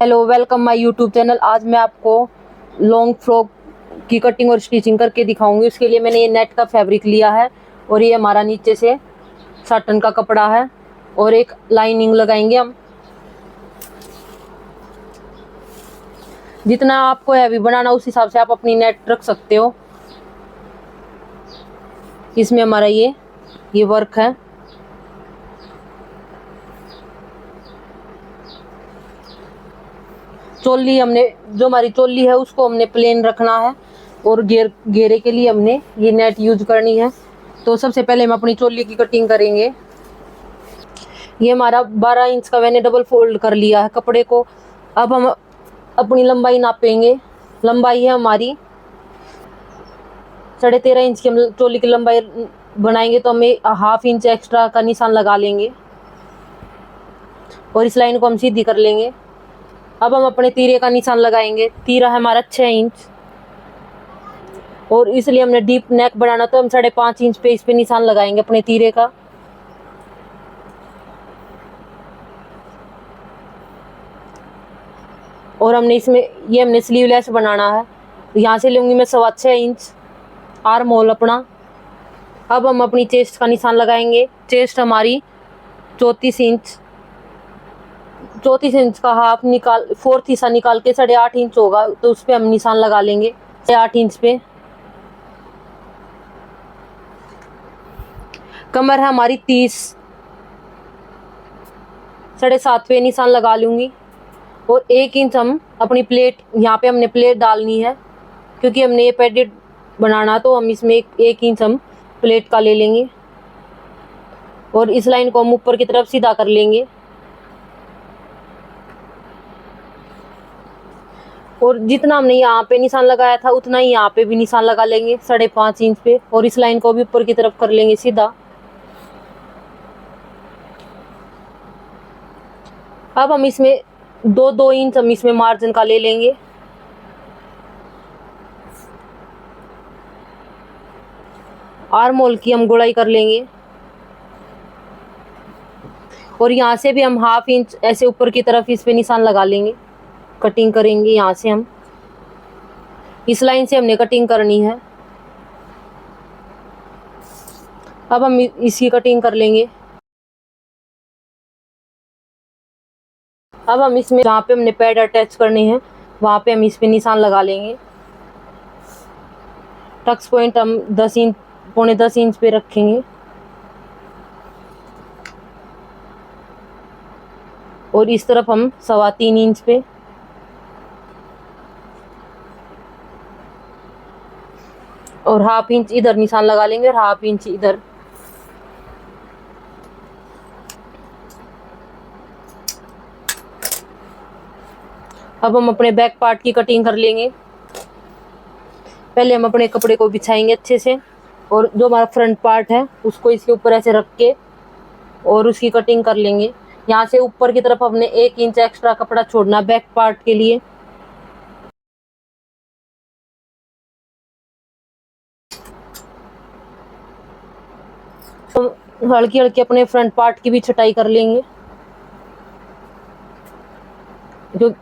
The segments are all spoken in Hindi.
Hello, welcome my YouTube channel. आज मैं आपको लॉन्ग फ्रॉक की कटिंग और स्टिचिंग करके दिखाऊंगी। उसके लिए मैंने ये नेट का फैब्रिक लिया है और ये हमारा नीचे से साटन का कपड़ा है और एक लाइनिंग लगाएंगे हम। जितना आपको हैवी बनाना उस हिसाब से आप अपनी नेट रख सकते हो। इसमें हमारा ये वर्क है। चोली हमने जो हमारी चोली है उसको हमने प्लेन रखना है और घेरे के लिए हमने ये नेट यूज करनी है। तो सबसे पहले हम अपनी चोली की कटिंग करेंगे। ये हमारा 12 इंच का मैंने डबल फोल्ड कर लिया है कपड़े को। अब हम अपनी लंबाई नापेंगे। लंबाई है हमारी 13.5 इंच की। हम चोली की लंबाई बनाएंगे तो हमें ½ इंच एक्स्ट्रा का निशान लगा लेंगे और इस लाइन को हम सीधी कर लेंगे। अब हम अपने तीरे का निशान लगाएंगे। तीरा है हमारा 6 इंच और इसलिए हमने डीप नेक बनाना तो हम 5.5 इंच पे इस पे निशान लगाएंगे अपने तीरे का। और हमने इसमें हमने स्लीवलेस बनाना है। यहाँ से लूँगी मैं 6.25 इंच आर्म होल अपना। अब हम अपनी चेस्ट का निशान लगाएंगे। चेस्ट हमारी 34 इंच। 34 इंच का हाफ निकाल 4th हिस्सा निकाल के 8.5 इंच होगा तो उस पर हम निशान लगा लेंगे 8 इंच पे। कमर है हमारी 30, 7.5 पे निशान लगा लूँगी और 1 इंच हम अपनी प्लेट, यहाँ पे हमने प्लेट डालनी है क्योंकि हमने ये पैडेड बनाना तो हम इसमें 1 इंच हम प्लेट का ले लेंगे और इस लाइन को हम ऊपर की तरफ सीधा कर लेंगे। और जितना हमने यहाँ पे निशान लगाया था उतना ही यहाँ पे भी निशान लगा लेंगे 5.5 इंच पे और इस लाइन को भी ऊपर की तरफ कर लेंगे सीधा। अब हम इसमें 2 इंच हम इसमें मार्जिन का ले लेंगे। आर्म होल की हम गुड़ाई कर लेंगे और यहाँ से भी हम ½ इंच ऐसे ऊपर की तरफ इस पे निशान लगा लेंगे। कटिंग करेंगे यहाँ से हम इस लाइन से हमने कटिंग करनी है। अब हम इसकी कटिंग कर लेंगे। अब हम इसमें जहाँ पे हमने पैड अटैच करने हैं वहाँ पे हम इस पे निशान लगा लेंगे। टक्स पॉइंट हम 10 इंच, 10.25 इंच पे रखेंगे और इस तरफ हम 3.25 इंच पे और ½ इंच इधर निशान लगा लेंगे और ½ इंच इधर। अब हम अपने बैक पार्ट की कटिंग कर लेंगे। पहले हम अपने कपड़े को बिछाएंगे अच्छे से और जो हमारा फ्रंट पार्ट है उसको इसके ऊपर ऐसे रख के और उसकी कटिंग कर लेंगे। यहाँ से ऊपर की तरफ हमने 1 इंच एक्स्ट्रा कपड़ा छोड़ना बैक पार्ट के लिए। तो हल्की हल्की अपने फ्रंट पार्ट की भी छटाई कर लेंगे। जो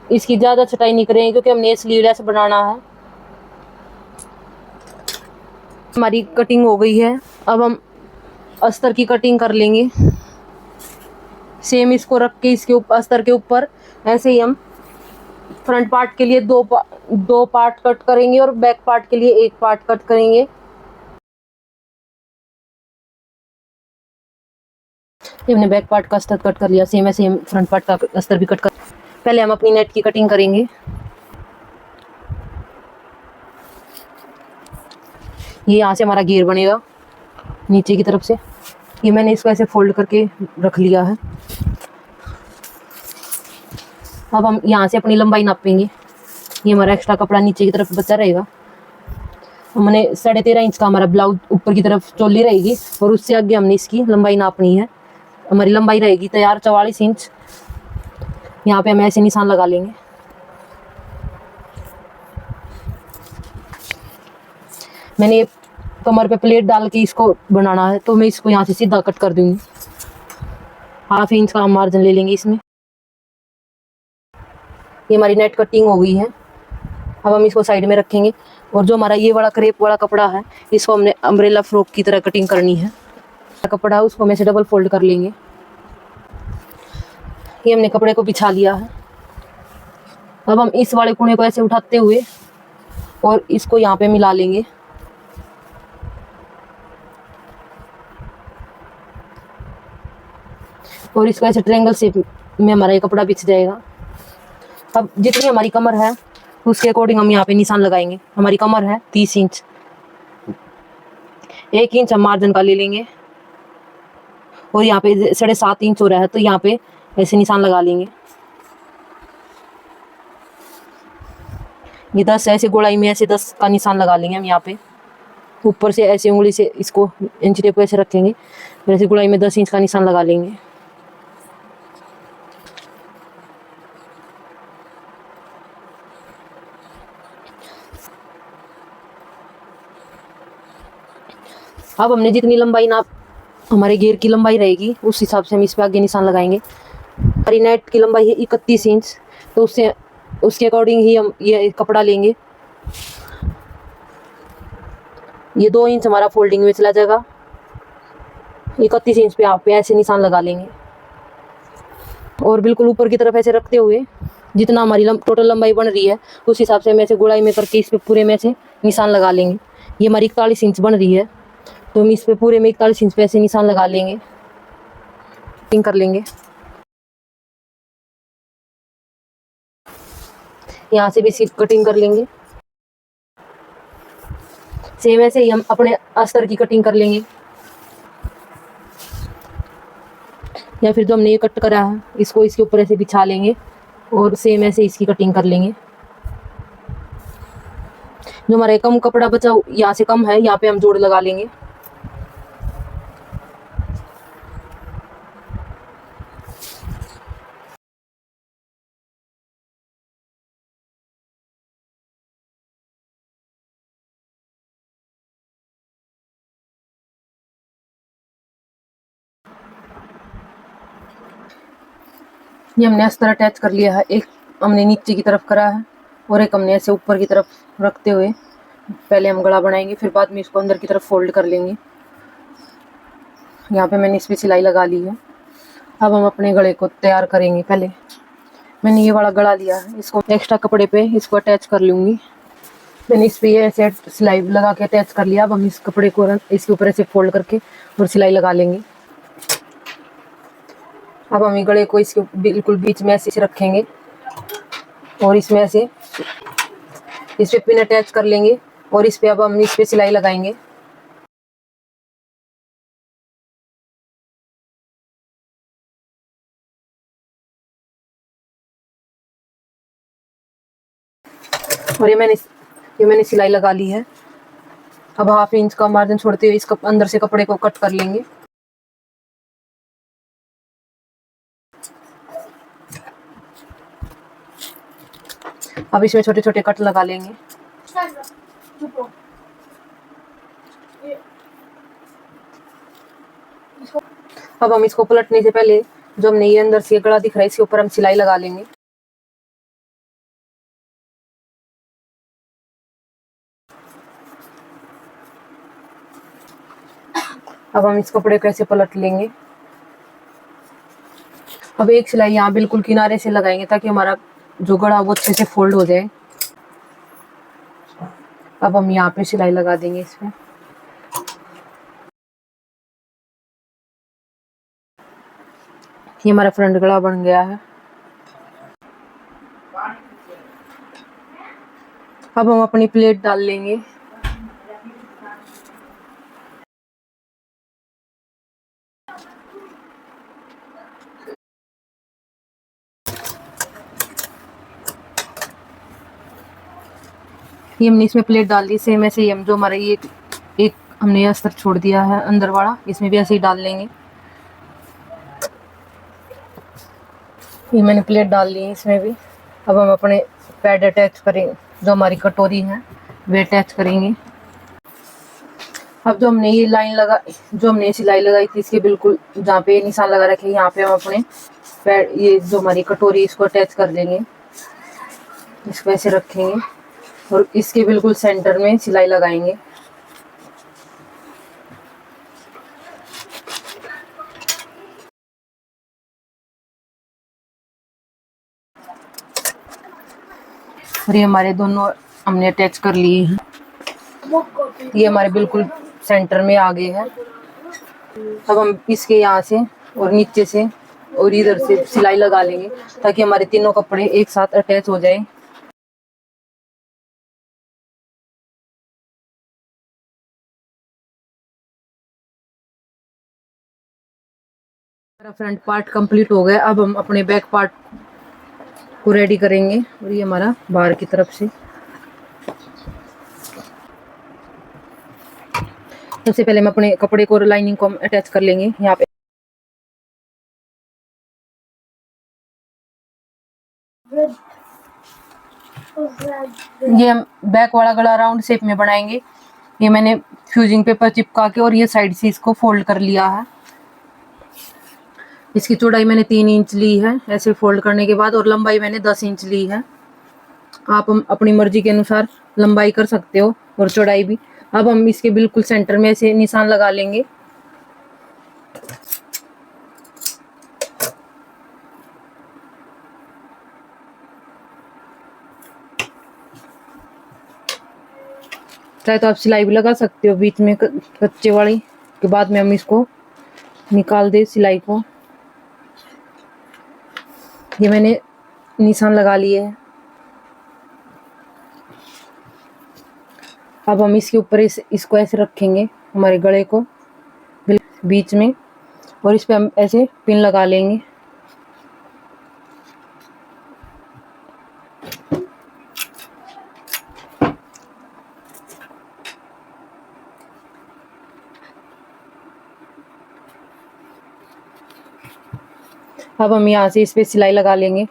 इसकी ज़्यादा छटाई नहीं करेंगे क्योंकि हमने स्लीवलेस बनाना है। हमारी कटिंग हो गई है। अब हम अस्तर की कटिंग कर लेंगे। सेम इसको रख के इसके ऊपर अस्तर के ऊपर ऐसे ही हम फ्रंट पार्ट के लिए 2 पार्ट कट करेंगे और बैक पार्ट के लिए 1 पार्ट कट करेंगे। हमने बैक पार्ट का अस्तर कट कर लिया। सेम ऐसे हम फ्रंट पार्ट का अस्तर भी कट कर। पहले हम अपनी नेट की कटिंग करेंगे। ये यहाँ से हमारा घेर बनेगा नीचे की तरफ से। ये मैंने इसको ऐसे फोल्ड करके रख लिया है। अब हम यहाँ से अपनी लंबाई नापेंगे। ये हमारा एक्स्ट्रा कपड़ा नीचे की तरफ बचा रहेगा। हमने 13.5 इंच का हमारा ब्लाउज ऊपर की तरफ चोली रहेगी और उससे आगे हमने इसकी लंबाई नापनी है। हमारी लंबाई रहेगी तैयार 44 इंच। यहाँ पे हम ऐसे निशान लगा लेंगे। मैंने कमर पे प्लेट डाल के इसको बनाना है तो मैं इसको यहाँ से सीधा कट कर दूंगी। ½ इंच का हम मार्जिन ले लेंगे इसमें। ये हमारी नेट कटिंग हो गई है। अब हम इसको साइड में रखेंगे और जो हमारा ये वाला क्रेप वाला कपड़ा है इसको हमने अम्ब्रेला फ्रॉक की तरह कटिंग करनी है। कपड़ा है उसको हम ऐसे डबल फोल्ड कर लेंगे। ये हमने कपड़े को बिछा लिया है। अब हम इस वाले कोने को ऐसे उठाते हुए और इसको यहाँ पे मिला लेंगे। और इसको ऐसे ट्रायंगल शेप में हमारा ये कपड़ा बिछ जाएगा। अब जितनी हमारी कमर है उसके अकॉर्डिंग हम यहाँ पे निशान लगाएंगे। हमारी कमर है 30 इंच, 1 इंच हम मार्जिन का ले लेंगे और यहाँ पे 7.5 इंच हो रहा है तो यहाँ पे ऐसे निशान लगा लेंगे। ये 10 ऐसे गोलाई में ऐसे 10 का निशान लगा लेंगे हम यहाँ पे। ऊपर से ऐसे उंगली से इसको इंच टेप को ऐसे रखेंगे और ऐसे गोलाई में 10 इंच का निशान लगा लेंगे। अब हमने जितनी लंबाई नाप हमारे घेर की लंबाई रहेगी उस हिसाब से हम इस पे आगे निशान लगाएंगे। हमारी नेट की लंबाई है 31 इंच तो उसके अकॉर्डिंग ही हम ये कपड़ा लेंगे। ये 2 इंच हमारा फोल्डिंग में चला जाएगा। 31 इंच पे आप पे ऐसे निशान लगा लेंगे और बिल्कुल ऊपर की तरफ ऐसे रखते हुए जितना हमारी टोटल लंबाई बन रही है उस हिसाब से हम ऐसे गोलाई में करके इस पे पूरे में ऐसे निशान लगा लेंगे। ये हमारी 41 इंच बन रही है तो हम इस पे पूरे में 41 इंच पे ऐसे निशान लगा लेंगे, कटिंग कर लेंगे। यहाँ से भी सिर्फ कटिंग कर लेंगे। सेम ऐसे ही हम अपने अस्तर की कटिंग कर लेंगे या फिर जो हमने ये कट करा है इसको इसके ऊपर ऐसे बिछा लेंगे और सेम ऐसे इसकी कटिंग कर लेंगे। जो हमारे कम कपड़ा बचा यहाँ से कम है यहाँ पे हम जोड़ लगा लेंगे। ये हमने इस तरह अटैच कर लिया है। एक हमने नीचे की तरफ करा है और एक हमने ऐसे ऊपर की तरफ रखते हुए पहले हम गला बनाएंगे फिर बाद में इसको अंदर की तरफ फोल्ड कर लेंगे। यहाँ पे मैंने इस पर सिलाई लगा ली है। अब हम अपने गले को तैयार करेंगे। पहले मैंने ये वाला गला लिया है, इसको एक्स्ट्रा कपड़े पे इसको अटैच कर लूँगी। मैंने इस पर ये ऐसे सिलाई लगा के अटैच कर लिया। अब हम इस कपड़े को इसके ऊपर ऐसे फोल्ड करके और सिलाई लगा लेंगे। अब हम गले को इसके बिल्कुल बीच में ऐसे रखेंगे और इसमें ऐसे इस पे पिन अटैच कर लेंगे और इस पे अब हम इस पे सिलाई लगाएंगे। और ये मैंने सिलाई लगा ली है। अब 1/2 इंच का मार्जिन छोड़ते हुए इसको अंदर से कपड़े को कट कर लेंगे। अब इसमें छोटे छोटे कट लगा लेंगे। अब हम इसको पलटने से पहले जो हमने ये अंदर से गला दिख रहा है इसके ऊपर हम सिलाई लगा लेंगे। अब हम इस कपड़े को ऐसे पलट लेंगे। अब एक सिलाई यहाँ बिल्कुल किनारे से लगाएंगे ताकि हमारा जो गड़ा वो अच्छे से फोल्ड हो जाए। अब हम यहाँ पे सिलाई लगा देंगे इसमें। ये हमारा फ्रंट गला बन गया है। अब हम अपनी प्लेट डाल लेंगे। ये हमने इसमें प्लेट डाल दी। सेम ऐसे ही हम जो हमारा ये एक हमने अस्तर छोड़ दिया है अंदर वाला इसमें भी ऐसे ही डाल लेंगे। ये मैंने प्लेट डाल ली है इसमें भी। अब हम अपने पैड अटैच करेंगे, जो हमारी कटोरी है वे अटैच करेंगे। अब जो हमने ये लाइन लगा जो हमने सिलाई लगाई थी इसके बिल्कुल जहाँ पे निशान लगा रखे यहाँ पे हम अपने पैड ये जो हमारी कटोरी इसको अटैच कर देंगे। इसको ऐसे रखेंगे और इसके बिल्कुल सेंटर में सिलाई लगाएंगे। और ये हमारे दोनों हमने अटैच कर लिए हैं। ये हमारे बिल्कुल सेंटर में आ गए हैं। अब हम इसके यहाँ से और नीचे से और इधर से सिलाई लगा लेंगे ताकि हमारे तीनों कपड़े एक साथ अटैच हो जाए। हमारा फ्रंट पार्ट कंप्लीट हो गया। अब हम अपने बैक पार्ट को रेडी करेंगे। और ये हमारा बाहर की तरफ से सबसे पहले हम अपने कपड़े को लाइनिंग को अटैच कर लेंगे यहाँ पे। ये हम बैक वाला गला राउंड शेप में बनाएंगे। ये मैंने फ्यूजिंग पेपर चिपका के और ये साइड से इसको फोल्ड कर लिया है। इसकी चौड़ाई मैंने 3 इंच ली है ऐसे फोल्ड करने के बाद, और लंबाई मैंने 10 इंच ली है। आप हम अपनी मर्जी के अनुसार लंबाई कर सकते हो और चौड़ाई भी। अब हम इसके बिल्कुल सेंटर में ऐसे निशान लगा लेंगे। चाहे तो आप सिलाई भी लगा सकते हो बीच में कच्चे वाली के बाद में हम इसको निकाल दे सिलाई को। ये मैंने निशान लगा लिए है। अब हम इसके ऊपर इसको ऐसे रखेंगे हमारे गले को बीच में, और इस पे हम ऐसे पिन लगा लेंगे। अब हम यहाँ से इस पे सिलाई लगा लेंगे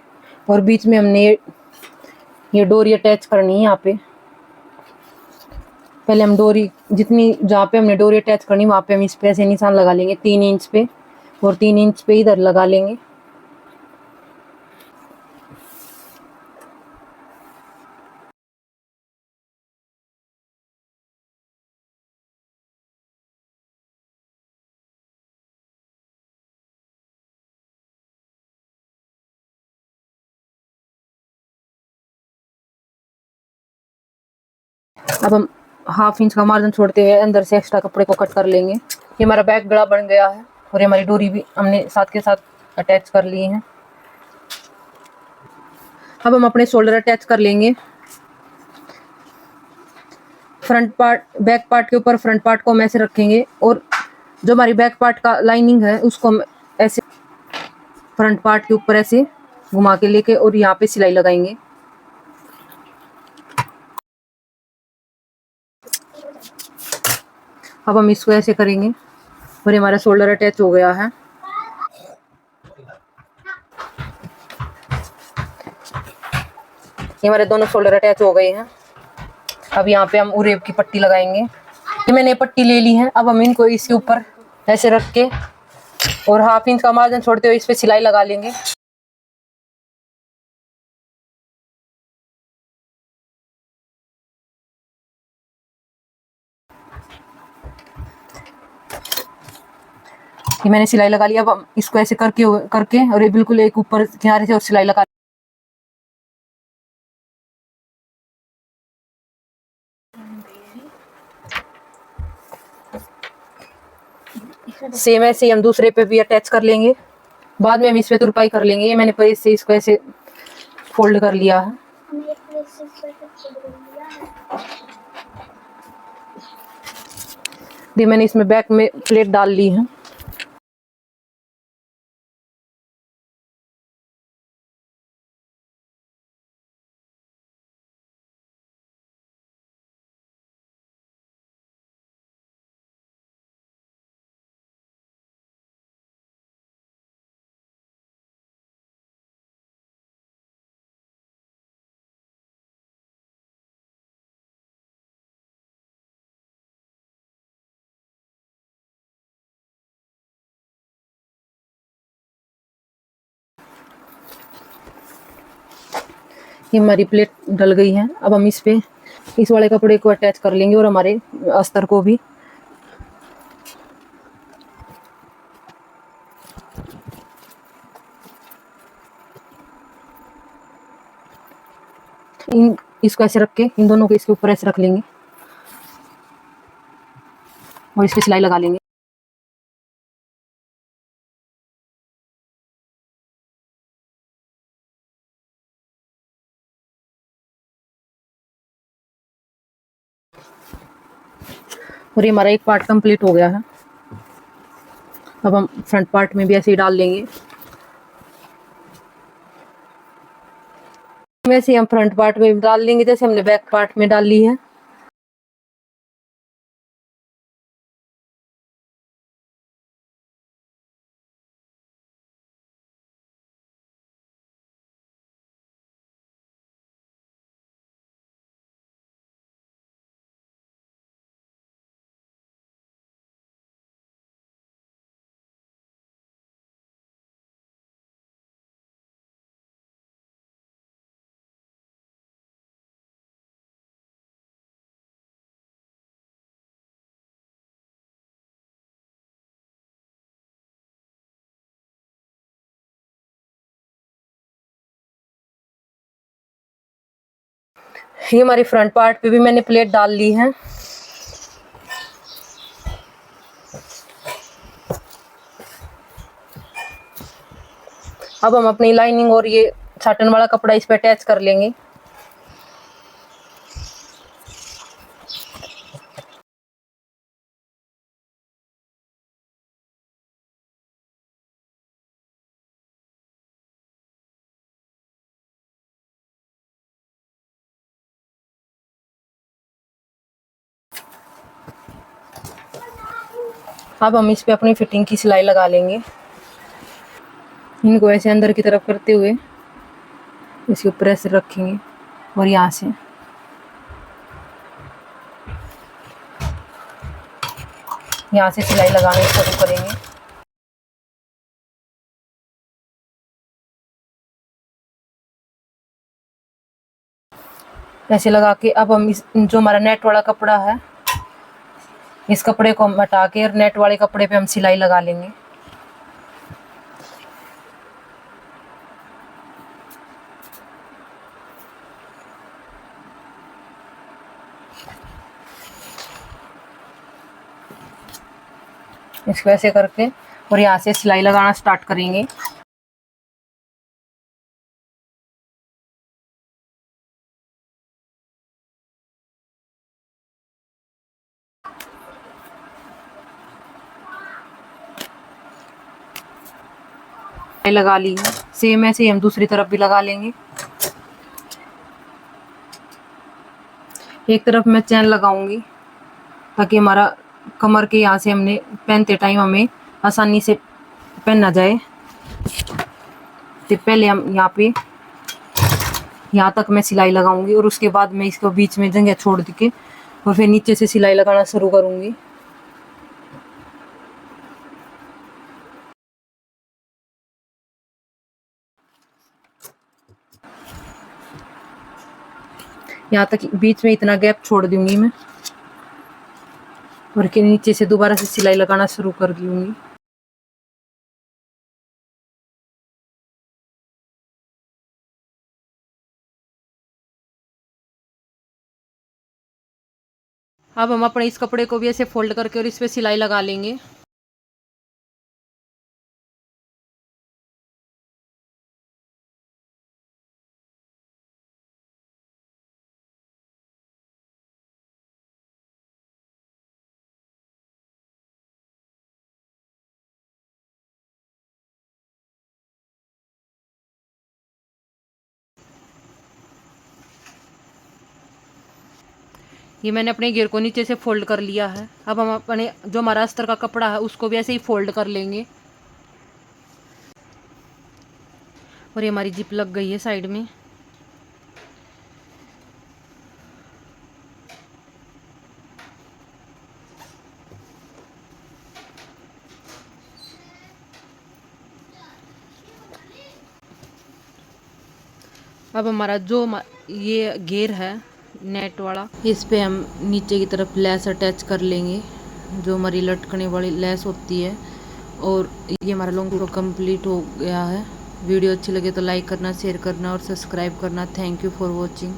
और बीच में हमने ये डोरी अटैच करनी है। यहाँ पे पहले हम डोरी जितनी जहाँ पे हमने डोरी अटैच करनी वहाँ पे हम इस पे ऐसे निशान लगा लेंगे 3 इंच पे, और 3 इंच पे इधर लगा लेंगे। अब हम ½ इंच का मार्जिन छोड़ते हुए अंदर से एक्स्ट्रा कपड़े को कट कर लेंगे। ये हमारा बैक गला बन गया है और ये हमारी डोरी भी हमने साथ के साथ अटैच कर ली है। अब हम अपने शोल्डर अटैच कर लेंगे। फ्रंट पार्ट बैक पार्ट के ऊपर फ्रंट पार्ट को हम ऐसे रखेंगे और जो हमारी बैक पार्ट का लाइनिंग है उसको हम ऐसे फ्रंट पार्ट के ऊपर ऐसे घुमा के लेके और यहाँ पे सिलाई लगाएंगे। अब हम इसको ऐसे करेंगे और हमारा शोल्डर अटैच हो गया है। ये हमारे दोनों शोल्डर अटैच हो गए हैं। अब यहाँ पे हम उरेब की पट्टी लगाएंगे। ये मैंने पट्टी ले ली है। अब हम इनको इसके ऊपर ऐसे रख के और ½ इंच का मार्जिन छोड़ते हुए इस पे सिलाई लगा लेंगे। ये मैंने सिलाई लगा लिया। अब हम इसको ऐसे करके करके और ये बिल्कुल एक ऊपर किनारे से और सिलाई लगा। सेम ऐसे ही हम दूसरे पे भी अटैच कर लेंगे। बाद में हम इस पे तुरपाई कर लेंगे। ये मैंने प्रेस से इसको ऐसे फोल्ड कर लिया है। ये मैंने इसमें बैक में प्लेट डाल ली है। ये हमारी प्लेट डल गई है। अब हम इस पे इस वाले कपड़े को अटैच कर लेंगे और हमारे अस्तर को भी। इसको ऐसे रख के इन दोनों को इसके ऊपर ऐसे रख लेंगे और इस पे सिलाई लगा लेंगे। और ये हमारा एक पार्ट कंप्लीट हो गया है। अब हम फ्रंट पार्ट में भी ऐसे ही डाल लेंगे। वैसे हम फ्रंट पार्ट में डाल लेंगे जैसे हमने बैक पार्ट में डाल ली है। ये हमारी फ्रंट पार्ट पे भी मैंने प्लेट डाल ली है। अब हम अपनी लाइनिंग और ये साटन वाला कपड़ा इस पे अटैच कर लेंगे। अब हम इस पे अपनी फिटिंग की सिलाई लगा लेंगे। इनको ऐसे अंदर की तरफ करते हुए इसके ऊपर ऐसे रखेंगे और यहाँ से सिलाई लगाना शुरू करेंगे। ऐसे लगा के अब हम इस जो हमारा नेट वाला कपड़ा है इस कपड़े को हम हटा के और नेट वाले कपड़े पे हम सिलाई लगा लेंगे। इसको ऐसे करके और यहाँ से सिलाई लगाना स्टार्ट करेंगे। लगा ली है। सेम ऐसे ही हम दूसरी तरफ भी लगा लेंगे। एक तरफ मैं चैन लगाऊंगी ताकि हमारा कमर के यहाँ से हमने पहनते टाइम हमें आसानी से पहना जाए। तो पहले हम यहाँ तक मैं सिलाई लगाऊंगी और उसके बाद मैं इसको बीच में जगह छोड़ के और फिर नीचे से सिलाई लगाना शुरू करूंगी। यहाँ तक बीच में इतना गैप छोड़ दूंगी मैं और के नीचे से दोबारा से सिलाई लगाना शुरू कर दूंगी। अब हम अपने इस कपड़े को भी ऐसे फोल्ड करके और इस पे सिलाई लगा लेंगे। ये मैंने अपने घेर को नीचे से फोल्ड कर लिया है। अब हम अपने जो हमारा अस्तर का कपड़ा है उसको भी ऐसे ही फोल्ड कर लेंगे और ये हमारी जिप लग गई है साइड में। अब हमारा जो ये घेर है नेट वाला, इस पे हम नीचे की तरफ लेस अटैच कर लेंगे, जो हमारी लटकने वाली लेस होती है। और ये हमारा लॉन्ग वीडियो कंप्लीट हो गया है। वीडियो अच्छी लगे तो लाइक करना, शेयर करना और सब्सक्राइब करना। Thank you for watching.